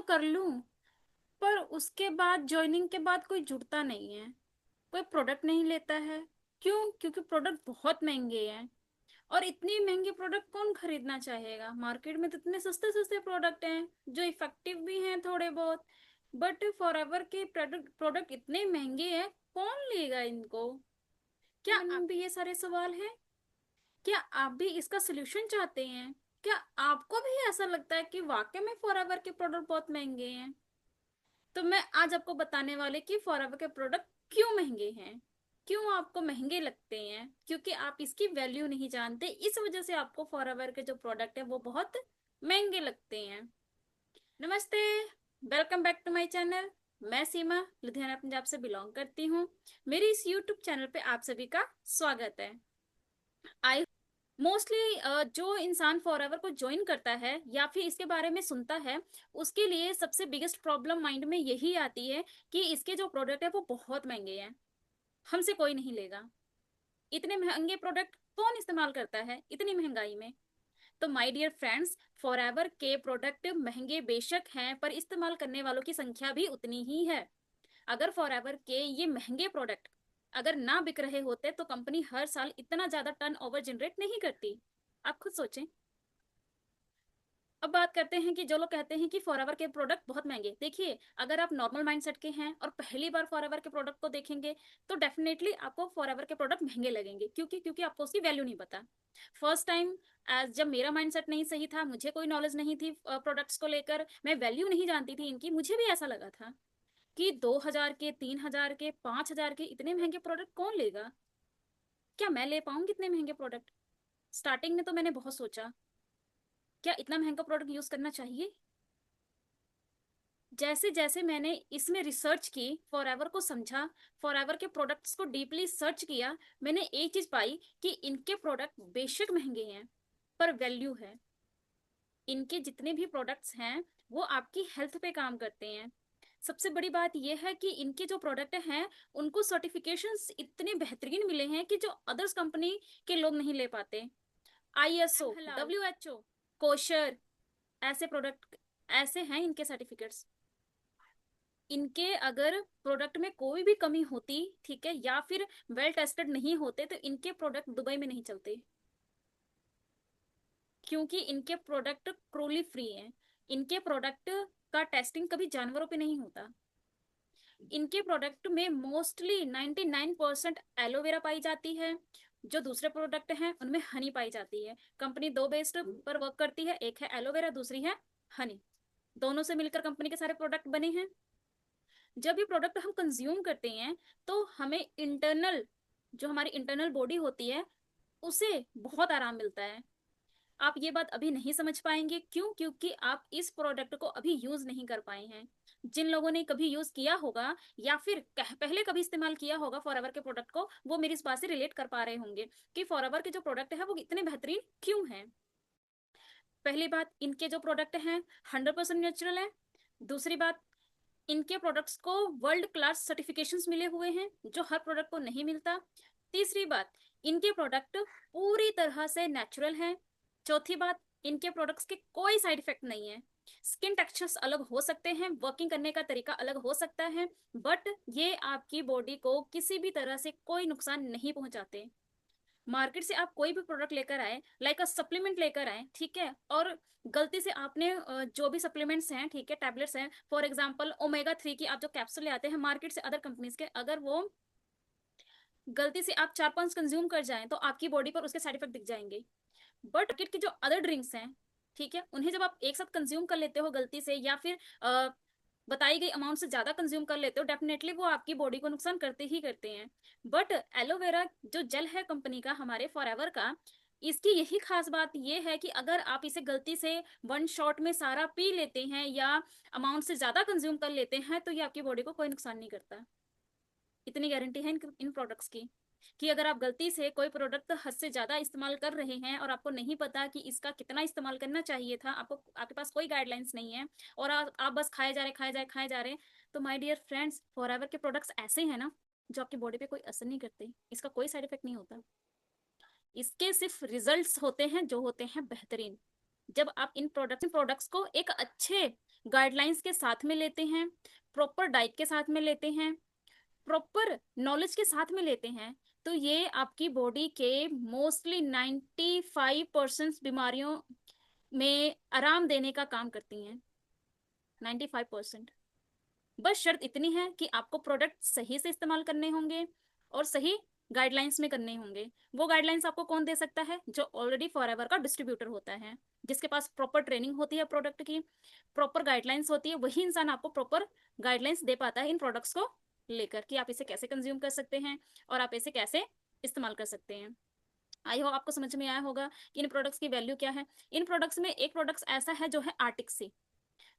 कर लूं, पर उसके बाद ज्वाइनिंग के बाद कोई जुड़ता नहीं है, कोई प्रोडक्ट नहीं लेता है। क्यों? क्योंकि प्रोडक्ट बहुत महंगे हैं। और इतनी महंगी प्रोडक्ट कौन खरीदना चाहेगा? मार्केट में तो इतने सस्ते सस्ते प्रोडक्ट हैं जो इफेक्टिव भी हैं थोड़े बहुत, बट फॉरएवर के प्रोडक्ट प्रोडक्ट इतने महंगे हैं, कौन लेगा इनको? क्या मन में भी ये सारे सवाल हैं? क्या आप भी इसका सोल्यूशन चाहते हैं? क्या आपको भी ऐसा लगता है कि वाकई में फॉरएवर के प्रोडक्ट बहुत महंगे हैं? तो मैं आज आपको बताने वाले कि फॉरएवर के प्रोडक्ट क्यों महंगे हैं, क्यों आपको महंगे लगते हैं, क्योंकि आप इसकी वैल्यू नहीं जानते, इस वजह से आपको फॉरएवर के जो प्रोडक्ट है वो बहुत महंगे लगते हैं। नमस्ते, welcome back to my channel. मैं सीमा लुधियाना पंजाब से बिलोंग करती हूँ। मेरे इस यूट्यूब चैनल पे आप सभी का स्वागत है। आई मोस्टली जो इंसान फॉरएवर को ज्वाइन करता है या फिर इसके बारे में सुनता है, उसके लिए सबसे बिगेस्ट प्रॉब्लम माइंड में यही आती है कि इसके जो प्रोडक्ट है वो बहुत महंगे हैं, हमसे कोई नहीं लेगा। इतने महंगे प्रोडक्ट कौन इस्तेमाल करता है इतनी महंगाई में? तो माय डियर फ्रेंड्स, फॉरएवर के प्रोडक्ट महंगे बेशक हैं, पर इस्तेमाल करने वालों की संख्या भी उतनी ही है। अगर फॉरएवर के ये महंगे प्रोडक्ट अगर ना बिक रहे होते तो कंपनी हर साल इतना ज्यादा टर्नओवर जनरेट नहीं करती। आप खुद सोचें। अब बात करते हैं कि जो लोग कहते हैं कि फॉरएवर के प्रोडक्ट बहुत महंगे, देखिए, अगर आप नॉर्मल माइंडसेट के हैं और पहली बार फॉरएवर के प्रोडक्ट को देखेंगे तो डेफिनेटली आपको फॉरएवर के प्रोडक्ट महंगे लगेंगे। क्योंकि आपको उसकी वैल्यू नहीं पता। फर्स्ट टाइम, एज जब मेरा माइंडसेट नहीं सही था, मुझे कोई नॉलेज नहीं थी प्रोडक्ट्स को लेकर, मैं वैल्यू नहीं जानती थी इनकी, मुझे भी ऐसा लगा था कि 2,000 के, 3,000 के, 5,000 के इतने महंगे प्रोडक्ट कौन लेगा? क्या मैं ले पाऊंगी इतने महंगे प्रोडक्ट? स्टार्टिंग में तो मैंने बहुत सोचा, क्या इतना महंगा प्रोडक्ट यूज करना चाहिए? जैसे जैसे मैंने इसमें रिसर्च की, फॉरएवर को समझा, फॉरएवर के प्रोडक्ट्स को डीपली सर्च किया, मैंने एक चीज पाई कि इनके प्रोडक्ट बेशक महंगे हैं, पर वैल्यू है। इनके जितने भी प्रोडक्ट्स हैं वो आपकी हेल्थ पे काम करते हैं। सबसे बड़ी बात यह है कि इनके जो प्रोडक्ट हैं उनको सर्टिफिकेशंस इतने बेहतरीन मिले हैं कि जो अदर्स कंपनी के लोग नहीं ले पाते। आईएसओ, डब्ल्यूएचओ, कोशर, ऐसे प्रोडक्ट, ऐसे हैं इनके सर्टिफिकेट्स। इनके अगर प्रोडक्ट में कोई भी कमी होती, ठीक है, या फिर वेल टेस्टेड नहीं होते, तो इनके प्रोडक्ट दुबई में नहीं चलते। क्योंकि इनके प्रोडक्ट क्रूरली फ्री हैं। इनके प्रोडक्ट का टेस्टिंग कभी जानवरों पे नहीं होता। इनके प्रोडक्ट में मोस्टली 99% एलोवेरा पाई जाती है। जो दूसरे प्रोडक्ट हैं उनमें हनी पाई जाती है। कंपनी दो बेस्ड पर वर्क करती है, एक है एलोवेरा, दूसरी है हनी। दोनों से मिलकर कंपनी के सारे प्रोडक्ट बने हैं। जब ये प्रोडक्ट हम कंज्यूम करते हैं तो हमें इंटरनल, जो हमारी इंटरनल बॉडी होती है, उसे बहुत आराम मिलता है। आप ये बात अभी नहीं समझ पाएंगे। क्यों? क्योंकि आप इस प्रोडक्ट को अभी यूज नहीं कर पाए हैं। जिन लोगों ने कभी यूज किया होगा या फिर पहले कभी इस्तेमाल किया होगा फॉरएवर के प्रोडक्ट को, वो मेरी इस बात से रिलेट कर पा रहे होंगे कि फॉरएवर के जो प्रोडक्ट है वो इतने बेहतरीन क्यों हैं। पहली बात, इनके जो प्रोडक्ट हैं 100% नेचुरल है। दूसरी बात, इनके प्रोडक्ट्स को वर्ल्ड क्लास सर्टिफिकेशंस मिले हुए हैं जो हर प्रोडक्ट को नहीं मिलता। तीसरी बात, इनके प्रोडक्ट पूरी तरह से नेचुरल हैं। चौथी बात, इनके प्रोडक्ट्स के कोई साइड इफेक्ट नहीं है। स्किन टेक्सचर्स अलग हो सकते हैं, वर्किंग करने का तरीका अलग हो सकता है, बट ये आपकी बॉडी को किसी भी तरह से कोई नुकसान नहीं पहुंचाते। मार्केट से आप कोई भी प्रोडक्ट लेकर आए, लाइक अ सप्लीमेंट लेकर आए, ठीक है, और गलती से आपने जो भी सप्लीमेंट्स हैं, ठीक है, टैबलेट्स हैं, फॉर एग्जांपल ओमेगा 3 की आप जो कैप्सूल ले आते हैं मार्केट से अदर कंपनीज के, अगर वो गलती से आप 4-5 कंज्यूम कर जाएं तो आपकी बॉडी पर उसके साइड इफेक्ट दिख जाएंगे। बट मार्केट की जो अदर ड्रिंक्स हैं, ठीक है, उन्हें जब आप एक साथ कंज्यूम कर लेते हो गलती से, या फिर बताई गई अमाउंट से ज्यादा कंज्यूम कर लेते हो, डेफिनेटली वो आपकी बॉडी को नुकसान करते ही करते हैं। बट एलोवेरा जो जेल है कंपनी का, हमारे फॉरएवर का, इसकी यही खास बात ये है कि अगर आप इसे गलती से वन शॉट में सारा पी लेते हैं या अमाउंट से ज्यादा कंज्यूम कर लेते हैं तो ये आपकी बॉडी को कोई नुकसान नहीं करता। इतनी गारंटी है इन प्रोडक्ट्स की कि अगर आप गलती से कोई प्रोडक्ट हद से ज्यादा इस्तेमाल कर रहे हैं और आपको नहीं पता कि इसका कितना इस्तेमाल करना चाहिए था, आपको, आपके पास कोई गाइडलाइंस नहीं है, और आप बस खाए जा रहे, खाए जा रहे, खाए जा रहे, तो माय डियर फ्रेंड्स, फॉरएवर के प्रोडक्ट्स ऐसे हैं ना जो आपकी बॉडी पे कोई असर नहीं करते, इसका कोई साइड इफेक्ट नहीं होता। इसके सिर्फ रिजल्ट्स होते हैं जो होते हैं बेहतरीन। जब आप इन प्रोडक्ट्स को एक अच्छे गाइडलाइंस के साथ में लेते हैं, प्रॉपर डाइट के साथ में लेते हैं, प्रॉपर नॉलेज के साथ में लेते हैं, तो ये आपकी बॉडी के मोस्टली 95% बीमारियों में आराम देने का काम करती हैं। 95%। बस शर्त इतनी है कि आपको प्रोडक्ट सही से इस्तेमाल करने होंगे और सही गाइडलाइंस में करने होंगे। वो गाइडलाइंस आपको कौन दे सकता है? जो ऑलरेडी फॉरएवर का डिस्ट्रीब्यूटर होता है, जिसके पास प्रॉपर ट्रेनिंग होती है, प्रोडक्ट की प्रॉपर गाइडलाइंस होती है। वही इंसान आपको प्रॉपर गाइडलाइंस दे पाता है इन प्रोडक्ट्स को लेकर, कि आप इसे कैसे कंज्यूम कर सकते हैं और आप इसे कैसे इस्तेमाल कर सकते हैं। आई होप आपको समझ में आया होगा कि इन प्रोडक्ट्स की वैल्यू क्या है। इन प्रोडक्ट्स में एक प्रोडक्ट्स ऐसा है जो है आर्टिक्सी।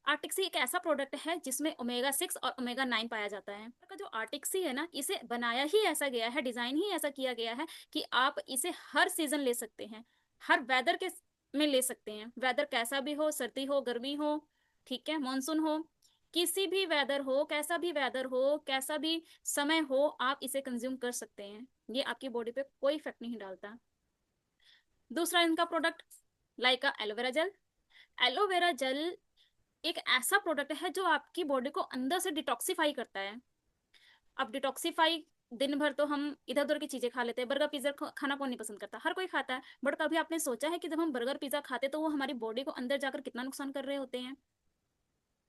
आर्टिक्सी एक ऐसा प्रोडक्ट है जिसमें ओमेगा 6 और ओमेगा 9 पाया जाता है। का जो आर्टिक्सी है ना, इसे बनाया ही ऐसा गया है, डिजाइन ही ऐसा किया गया है कि आप इसे हर सीजन ले सकते हैं, हर वेदर के में ले सकते हैं। वेदर कैसा भी हो, सर्दी हो, गर्मी हो, ठीक है, मानसून हो, किसी भी वेदर हो, कैसा भी वेदर हो, कैसा भी समय हो, आप इसे कंज्यूम कर सकते हैं। ये आपकी बॉडी पे कोई इफेक्ट नहीं डालता। दूसरा इनका प्रोडक्ट लाइका एलोवेरा जेल। एलोवेरा जेल एक ऐसा प्रोडक्ट है जो आपकी बॉडी को अंदर से डिटॉक्सिफाई करता है। अब डिटॉक्सिफाई, दिन भर तो हम इधर उधर की चीजें खा लेते हैं। बर्गर पिज्जा खाना कौन नहीं पसंद करता? हर कोई खाता है। बट कभी आपने सोचा है कि जब हम बर्गर पिज्जा खाते तो वो हमारी बॉडी को अंदर जाकर कितना नुकसान कर रहे होते हैं?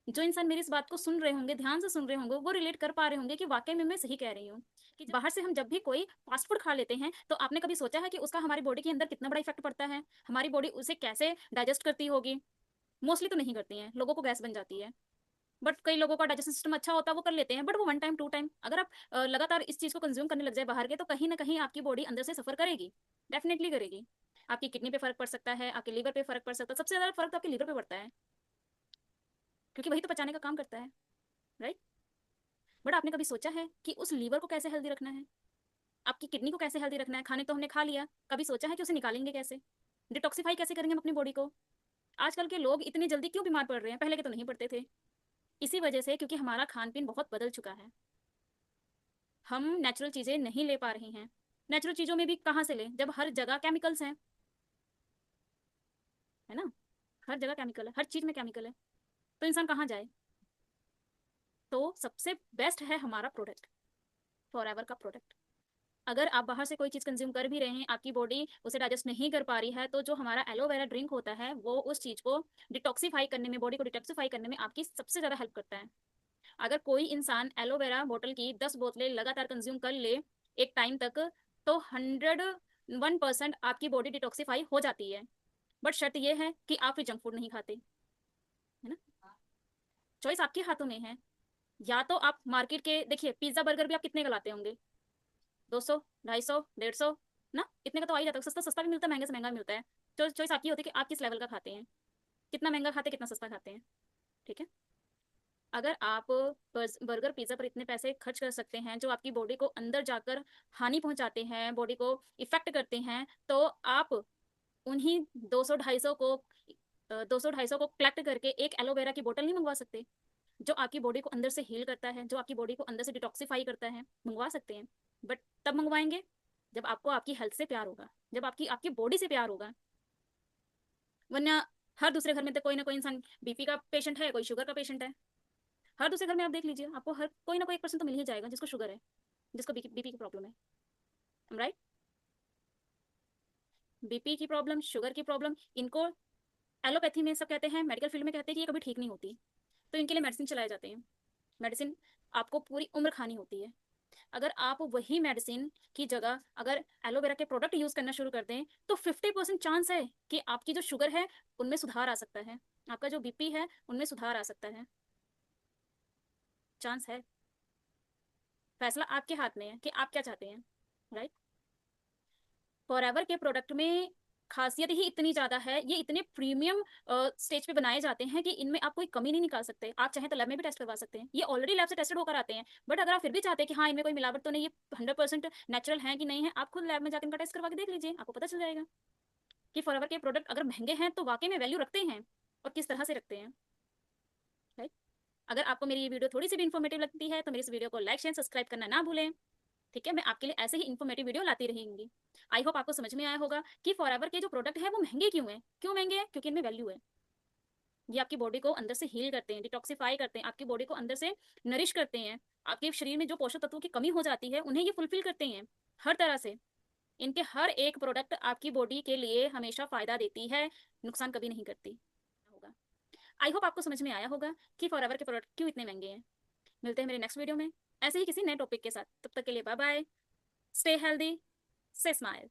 जो इंसान मेरी इस बात को सुन रहे होंगे, ध्यान से सुन रहे होंगे, वो रिलेट कर पा रहे होंगे कि वाकई में मैं सही कह रही हूँ। कि बाहर से हम जब भी कोई फास्ट फूड खा लेते हैं तो आपने कभी सोचा है कि उसका हमारी बॉडी के अंदर कितना बड़ा इफेक्ट पड़ता है? हमारी बॉडी उसे कैसे डाइजेस्ट करती होगी? मोस्टली तो नहीं करती है, लोगों को गैस बन जाती है। बट कई लोगों का डाइजेशन सिस्टम अच्छा होता है, वो कर लेते हैं। बट वो 1 टाइम 2 टाइम, अगर आप लगातार इस चीज को कंज्यूम करने लग जाए बाहर के, तो कहीं ना कहीं आपकी बॉडी अंदर से सफर करेगी, डेफिनेटली करेगी। आपकी किडनी पे फर्क पड़ सकता है, आपके लीवर पे फर्क पड़ सकता है। सबसे ज्यादा फर्क तो आपके लीवर पे पड़ता है, क्योंकि वही तो पचाने का काम करता है, राइट। बट आपने कभी सोचा है कि उस लीवर को कैसे हेल्दी रखना है, आपकी किडनी को कैसे हेल्दी रखना है? खाने तो हमने खा लिया, कभी सोचा है कि उसे निकालेंगे कैसे, डिटॉक्सिफाई कैसे करेंगे हम अपनी बॉडी को? आजकल के लोग इतनी जल्दी क्यों बीमार पड़ रहे हैं? पहले के तो नहीं पड़ते थे। इसी वजह से, क्योंकि हमारा खान पीन बहुत बदल चुका है। हम नेचुरल चीजें नहीं ले पा रहे हैं। नेचुरल चीजों में भी कहाँ से ले, जब हर जगह केमिकल्स हैं, है ना। हर जगह केमिकल है, हर चीज में केमिकल है, तो इंसान कहाँ जाए? तो सबसे बेस्ट है हमारा प्रोडक्ट, फॉरएवर का प्रोडक्ट। अगर आप बाहर से कोई चीज कंज्यूम कर भी रहे हैं, आपकी बॉडी उसे डाइजेस्ट नहीं कर पा रही है, तो जो हमारा एलोवेरा ड्रिंक होता है वो उस चीज को डिटॉक्सिफाई करने में, बॉडी को डिटॉक्सिफाई करने में आपकी सबसे ज्यादा हेल्प करता है। अगर कोई इंसान एलोवेरा बोतल की 10 बोतलें लगातार कंज्यूम कर ले एक टाइम तक, तो 101% आपकी बॉडी डिटॉक्सिफाई हो जाती है। बट शर्त यह है कि आप फिर जंक फूड नहीं खाते, है ना। चॉइस आपके हाथों में है। या तो आप मार्केट के, देखिए पिज्जा बर्गर भी आप कितने का लाते होंगे? 200, 250, 150 ना, इतने का तो आ ही जाता है। सस्ता सस्ता भी मिलता है, महंगे से महंगा मिलता है। चॉइस आपकी होती है कि आप किस लेवल का खाते हैं, कितना महंगा खाते हैं, कितना सस्ता खाते हैं, ठीक है। अगर आप बर्गर पिज्जा पर इतने पैसे खर्च कर सकते हैं जो आपकी बॉडी को अंदर जाकर हानि पहुंचाते हैं, बॉडी को इफेक्ट करते हैं, तो आप उन्हीं 200 250 को कलेक्ट करके एक एलोवेरा की बोतल नहीं मंगवा सकते, जो आपकी बॉडी को अंदर से हील करता है, जो आपकी बॉडी को अंदर से डिटॉक्सिफाई करता है? मंगवा सकते हैं। बट तब मंगवाएंगे जब आपको आपकी हेल्थ से प्यार होगा, जब आपकी आपकी बॉडी से प्यार होगा। वरना हर दूसरे घर में तो कोई ना कोई इंसान बीपी का पेशेंट है, कोई शुगर का पेशेंट है। हर दूसरे घर में आप देख लीजिए, आपको हर कोई ना कोई एक पर्सन तो मिल ही जाएगा जिसको शुगर है, जिसको बीपी की प्रॉब्लम है, राइट। बीपी की प्रॉब्लम, शुगर की प्रॉब्लम, इनको एलोपैथी में सब कहते हैं, मेडिकल फील्ड में कहते हैं कि ये कभी ठीक नहीं होती, तो इनके लिए मेडिसिन चलाए जाते हैं। मेडिसिन आपको पूरी उम्र खानी होती है। अगर आप वही मेडिसिन की जगह अगर एलोवेरा के प्रोडक्ट यूज करना शुरू कर दें, तो 50% चांस है कि आपकी जो शुगर है उनमें सुधार आ सकता है, आपका जो बीपी है उनमें सुधार आ सकता है। चांस है। फैसला आपके हाथ में है कि आप क्या चाहते हैं, राइट। फॉरएवर के प्रोडक्ट में खासियत ही इतनी ज्यादा है, ये इतने प्रीमियम स्टेज पे बनाए जाते हैं कि इनमें आप कोई कमी नहीं निकाल सकते। आप चाहें तो लैब में भी टेस्ट करवा सकते हैं, ये ऑलरेडी लैब से टेस्टेड होकर आते हैं। बट अगर आप फिर भी चाहते हैं कि हाँ इनमें कोई मिलावट तो नहीं, ये 100% नेचुरल है कि नहीं है, आप खुद लैब में जाकर इनका टेस्ट करवा के देख लीजिए, आपको पता चल जाएगा कि फॉरएवर के प्रोडक्ट अगर महंगे हैं तो वाकई में वैल्यू रखते हैं, और किस तरह से रखते हैं, राइट। अगर आपको मेरी ये वीडियो थोड़ी सी भी इन्फॉर्मेटिव लगती है तो मेरी इस वीडियो को लाइक शेयर सब्सक्राइब करना ना भूलें, ठीक है। मैं आपके लिए ऐसे ही इन्फॉर्मेटिव वीडियो लाती रहेंगी। आई होप आपको समझ में आया होगा कि फॉरएवर के जो प्रोडक्ट है वो महंगे क्यों हैं। क्यों महंगे हैं? क्योंकि इनमें वैल्यू है। ये आपकी बॉडी को अंदर से हील करते हैं, डिटॉक्सिफाई करते हैं, आपकी बॉडी को अंदर से नरिश करते हैं। आपके शरीर में जो पोषक तत्वों की कमी हो जाती है उन्हें ये फुलफिल करते हैं हर तरह से। इनके हर एक प्रोडक्ट आपकी बॉडी के लिए हमेशा फायदा देती है, नुकसान कभी नहीं करती होगा। आई होप आपको समझ में आया होगा कि फॉरएवर के प्रोडक्ट क्यों इतने महंगे हैं। मिलते हैं मेरे नेक्स्ट वीडियो में ऐसे ही किसी नए टॉपिक के साथ। तब तक के लिए bye bye, stay healthy, stay smile.